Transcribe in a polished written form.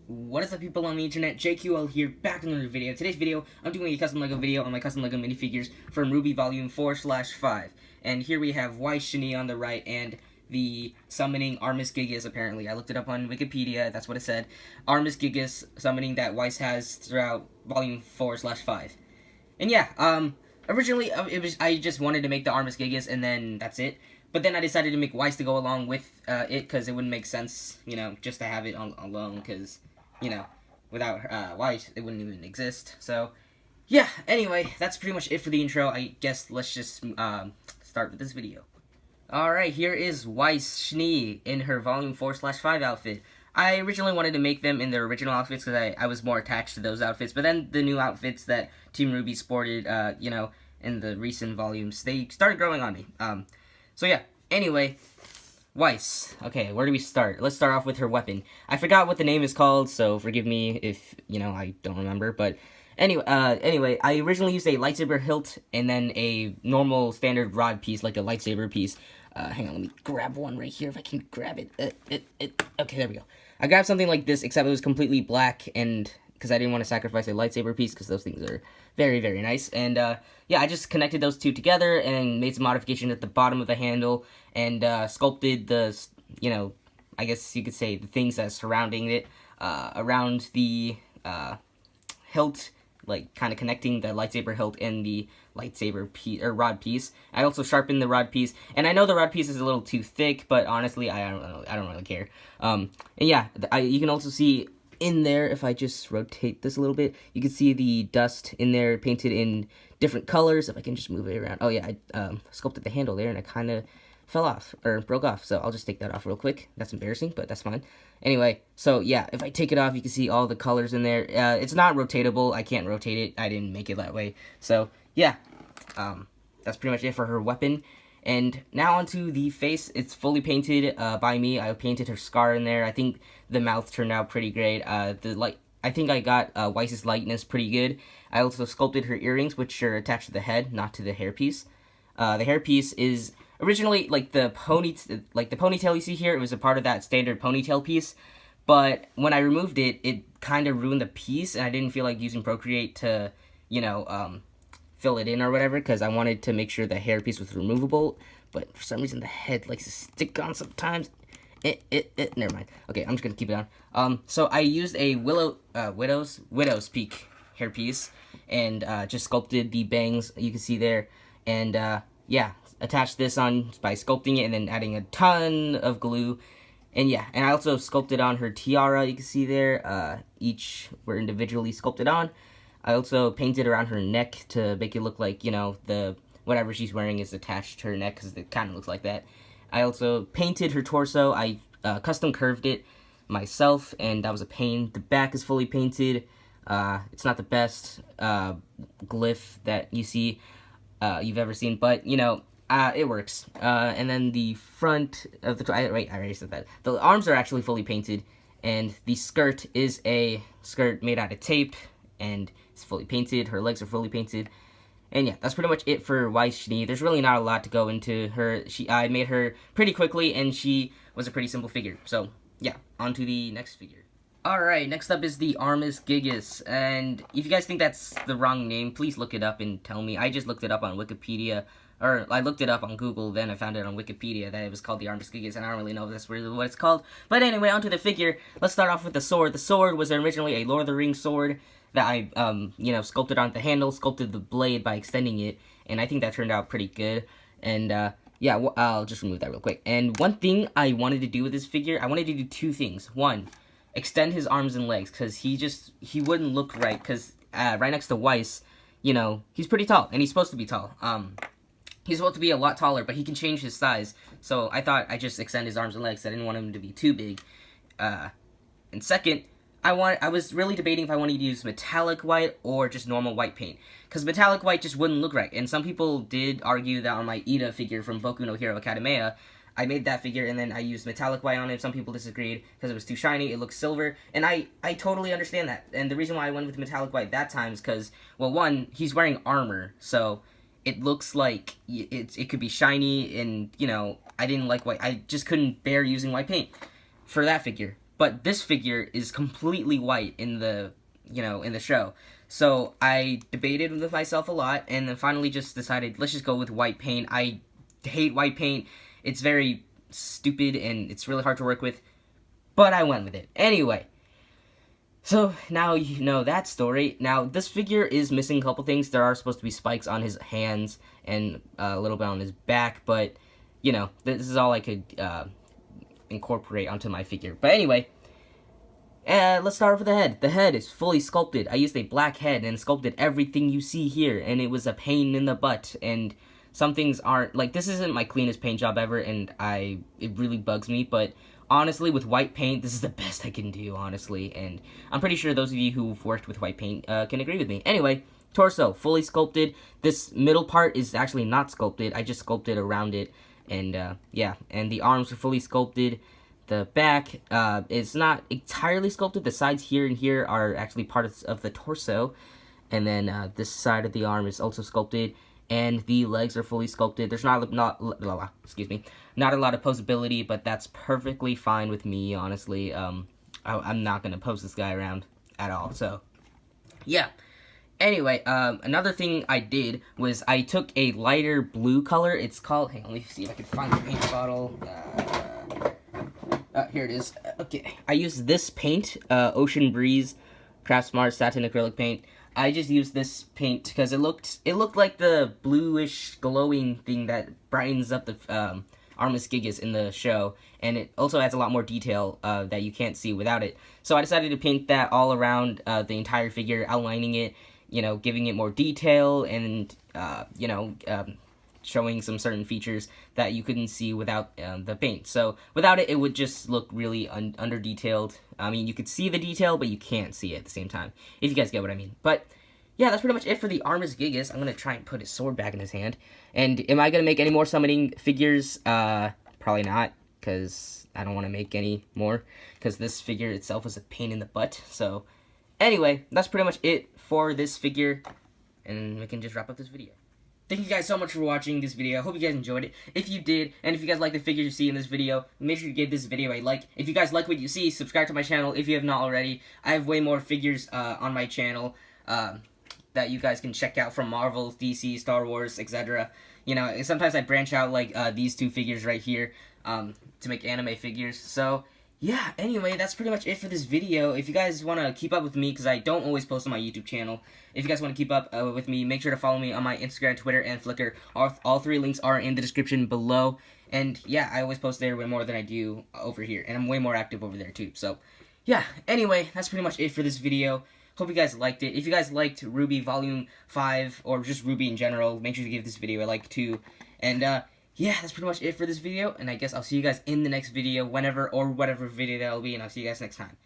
What is up, people on the internet? JQL here, back in another video. Today's video, I'm doing a custom LEGO video on my custom LEGO minifigures from RWBY Volume 4/5. And here we have Weiss Schnee on the right, and the summoning Armas Gigas, apparently. I looked it up on Wikipedia, that's what it said. Armas Gigas summoning that Weiss has throughout Volume 4/5. And yeah, originally, I just wanted to make the Armas Gigas, and then that's it. But then I decided to make Weiss to go along with it, because it wouldn't make sense, just to have it alone, because without Weiss, it wouldn't even exist. So, yeah, anyway, that's pretty much it for the intro. I guess let's just start with this video. Alright, here is Weiss Schnee in her Volume 4/5 outfit. I originally wanted to make them in their original outfits because I was more attached to those outfits, but then the new outfits that Team RWBY sported, in the recent volumes, they started growing on me. So yeah, anyway, Weiss. Okay, where do we start? Let's start off with her weapon. I forgot what the name is called, so forgive me if, I don't remember, but anyway, I originally used a lightsaber hilt and then a normal standard rod piece, like a lightsaber piece. Hang on, let me grab one right here if I can grab it. Okay, there we go. I grabbed something like this, except it was completely black, and because I didn't want to sacrifice a lightsaber piece, because those things are very, very nice. And, yeah, I just connected those two together and made some modifications at the bottom of the handle and sculpted the, I guess you could say the things that are surrounding it around the hilt, like kind of connecting the lightsaber hilt and the lightsaber piece or rod piece. I also sharpened the rod piece, and I know the rod piece is a little too thick, but honestly, I don't really care. And yeah, you can also see in there, if I just rotate this a little bit, you can see the dust in there painted in different colors. If I can just move it around. Oh yeah, I sculpted the handle there, and it kind of fell off, or broke off, so I'll just take that off real quick. That's embarrassing, but that's fine. Anyway, so yeah, if I take it off, you can see all the colors in there. It's not rotatable. I can't rotate it. I didn't make it that way. So yeah, that's pretty much it for her weapon. And now onto the face. It's fully painted by me. I painted her scar in there. I think the mouth turned out pretty great. I think I got Weiss's lightness pretty good. I also sculpted her earrings, which are attached to the head, not to the hairpiece. The hairpiece is originally like the ponytail you see here. It was a part of that standard ponytail piece, but when I removed it, it kind of ruined the piece, and I didn't feel like using Procreate to, fill it in or whatever, because I wanted to make sure the hairpiece was removable. But for some reason, the head likes to stick on sometimes. Never mind. Okay, I'm just gonna keep it on. So I used a widow's peak hairpiece, and just sculpted the bangs you can see there, and yeah, attached this on by sculpting it and then adding a ton of glue. And yeah, and I also sculpted on her tiara, you can see there. Each were individually sculpted on. I also painted around her neck to make it look like, the whatever she's wearing is attached to her neck, because it kind of looks like that. I also painted her torso. I custom curved it myself, and that was a pain. The back is fully painted. It's not the best glyph that you've ever seen, but, it works. And then the front of the... I already said that. The arms are actually fully painted, and the skirt is a skirt made out of tape, and it's fully painted. Her legs are fully painted. And yeah, that's pretty much it for Weiss Schnee. There's really not a lot to go into her. I made her pretty quickly, and she was a pretty simple figure. So yeah, on to the next figure. Alright, next up is the Armas Gigas, and if you guys think that's the wrong name, please look it up and tell me. I just looked it up on Wikipedia, or I looked it up on Google, then I found it on Wikipedia that it was called the Armas Gigas, and I don't really know if that's really what it's called. But anyway, onto the figure. Let's start off with the sword. The sword was originally a Lord of the Rings sword that I, sculpted on the handle, sculpted the blade by extending it, and I think that turned out pretty good. And, yeah, I'll just remove that real quick. And one thing I wanted to do with this figure, I wanted to do two things. One, extend his arms and legs, because he wouldn't look right, because right next to Weiss, he's pretty tall, and he's supposed to be tall. He's supposed to be a lot taller, but he can change his size, so I thought I'd just extend his arms and legs. I didn't want him to be too big. And second, I was really debating if I wanted to use metallic white or just normal white paint, because metallic white just wouldn't look right, and some people did argue that on my Ida figure from Boku no Hero Academia, I made that figure, and then I used metallic white on it. Some people disagreed, because it was too shiny, it looks silver, and I totally understand that, and the reason why I went with metallic white that time is because, well, one, he's wearing armor, so it looks like it could be shiny, and, I didn't like white. I just couldn't bear using white paint for that figure. but this figure is completely white in the, in the show. So I debated with myself a lot, and then finally just decided, let's just go with white paint. I hate white paint. It's very stupid, and it's really hard to work with, but I went with it. Anyway, so now you know that story. Now, this figure is missing a couple things. There are supposed to be spikes on his hands and a little bit on his back, but, this is all I could incorporate onto my figure. But anyway, let's start off with the head. The head is fully sculpted. I used a black head and sculpted everything you see here, and it was a pain in the butt, and some things aren't, like, this isn't my cleanest paint job ever, and it really bugs me, but honestly, with white paint, this is the best I can do, honestly, and I'm pretty sure those of you who've worked with white paint can agree with me. Anyway, torso, fully sculpted. This middle part is actually not sculpted. I just sculpted around it, and, yeah, and the arms are fully sculpted. The back is not entirely sculpted. The sides here and here are actually part of the torso, and then this side of the arm is also sculpted. And the legs are fully sculpted. There's not a lot of posability, but that's perfectly fine with me, honestly. I'm not gonna pose this guy around at all, so yeah. Anyway, another thing I did was I took a lighter blue color. It's called, hang on, let me see if I can find the paint bottle. Here it is. Okay, I used this paint, Ocean Breeze Craft Smart Satin Acrylic Paint. I just used this paint because it looked like the bluish glowing thing that brightens up the Armas Gigas in the show, and it also adds a lot more detail that you can't see without it. So I decided to paint that all around the entire figure, outlining it, giving it more detail, and showing some certain features that you couldn't see without the paint. So without it, it would just look really under-detailed. I mean, you could see the detail, but you can't see it at the same time, if you guys get what I mean. But yeah, that's pretty much it for the Armas Gigas. I'm going to try and put his sword back in his hand. And am I going to make any more summoning figures? Probably not, because I don't want to make any more, because this figure itself is a pain in the butt. So anyway, that's pretty much it for this figure, and we can just wrap up this video. Thank you guys so much for watching this video. I hope you guys enjoyed it. If you did, and if you guys like the figures you see in this video, make sure you give this video a like. If you guys like what you see, subscribe to my channel if you have not already. I have way more figures on my channel that you guys can check out from Marvel, DC, Star Wars, etc. Sometimes I branch out like these two figures right here to make anime figures. So yeah, anyway, that's pretty much it for this video. If you guys want to keep up with me, because I don't always post on my YouTube channel, if you guys want to keep up with me, make sure to follow me on my Instagram, Twitter, and Flickr. All three links are in the description below. And yeah, I always post there way more than I do over here, and I'm way more active over there too. So yeah, anyway, that's pretty much it for this video. Hope you guys liked it. If you guys liked RWBY Volume 5, or just RWBY in general, make sure to give this video a like too. And yeah, that's pretty much it for this video, and I guess I'll see you guys in the next video, whenever or whatever video that'll be, and I'll see you guys next time.